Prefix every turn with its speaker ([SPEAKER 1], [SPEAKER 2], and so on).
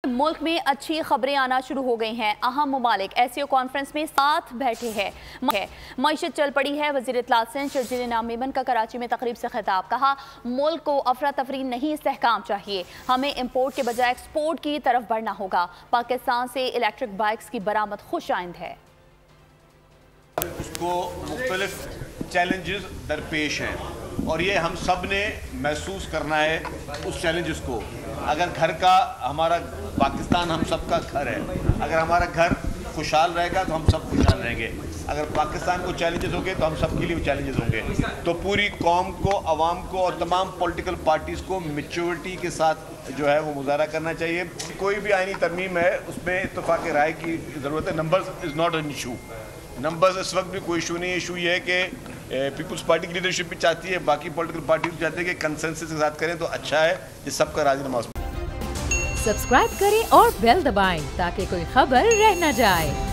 [SPEAKER 1] मुल्क में अच्छी खबरें आना शुरू हो गई हैं। अहम ममालिक एससीओ कॉन्फ्रेंस में साथ बैठे हैं। मईशत चल पड़ी है। वज़ीर इत्तलात सिंध शर्जील इनाम मेमन का कराची में तकरीब से खिताब। कहा, मुल्क को अफरा तफरी नहीं इस्तेहकाम चाहिए, हमें इम्पोर्ट के बजाय एक्सपोर्ट की तरफ बढ़ना होगा। पाकिस्तान से इलेक्ट्रिक बाइक्स की बरामद खुश आइंद है।
[SPEAKER 2] उसको मुख्तलिफ चैलेंजेस दरपेश हैं और ये हम सब ने महसूस करना है उस चैलेंजेस को। अगर घर का हमारा पाकिस्तान हम सब का घर है, अगर हमारा घर खुशहाल रहेगा तो हम सब खुशहाल रहेंगे। अगर पाकिस्तान को चैलेंजेस होंगे तो हम सब के लिए चैलेंजेस होंगे। तो पूरी कौम को, अवाम को और तमाम पॉलिटिकल पार्टीज़ को मैच्योरिटी के साथ जो है वो मुजाहरा करना चाहिए। कोई भी आईनी तरमीम है उसमें इत्तेफाक राय की ज़रूरत है। Numbers is not an issue. Numbers इस वक्त भी कोई इशू नहीं है। इशू ये है कि पीपल्स पार्टी की लीडरशिप भी चाहती है, बाकी पॉलिटिकल पार्टी भी चाहती है कि कंसेंसस के साथ करें तो अच्छा है। ये सबका राजीनामा।
[SPEAKER 3] सब्सक्राइब करें और बेल दबाएं ताकि कोई खबर रह न जाए।